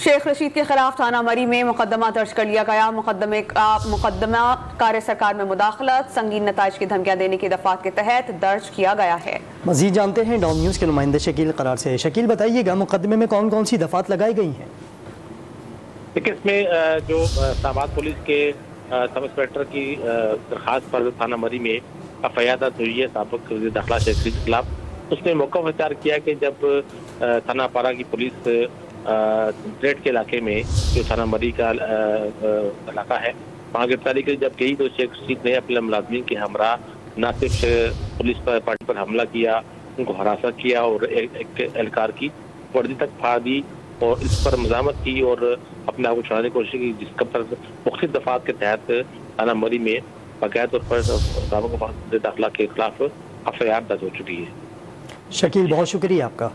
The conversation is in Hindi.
शेख रशीद के खिलाफ थाना मरी में मुकदमा दर्ज कर लिया गया। मुकदमा कार्य सरकार में मुदाखलत, संगीन नताइज की धमकियां देने की दफात के तहत दर्ज किया गया है। मजीद जानते हैं डॉन न्यूज़ के नुमाइंदे शकील करार से। शकील, बताइएगा मुकदमे में कौन कौन सी दफात लगाई गई हैं? इसमें जो इस्लामाबाद पुलिस के सब इंस्पेक्टर की दरखास्त पर थाना मरी में एफआईआर दर्ज हुई है साबिक वज़ीर दाखिला शेख रशीद के खिलाफ। उसने मौक़िफ़ इख्तियार किया कि जब थाना पारा की पुलिस रेड के इलाके में जो थाना मरी का इलाका है वहाँ गिरफ्तारी की जब गई तो शेख रशीद ने अपने मुलाजमीन के हमरा न सिर्फ पुलिस पार्टी पर हमला किया, उनको हरासा किया और एक एहलकार की वर्दी तक फाड़ दी और इस पर मज़ामत की और अपने आप को छुड़ाने की कोशिश की, जिसका पर मुख्तलिफ दफात के तहत थाना मरी में बाकायदा तौर पर दाखिला के खिलाफ एफआईआर दर्ज हो चुकी है। शकील, बहुत शुक्रिया आपका।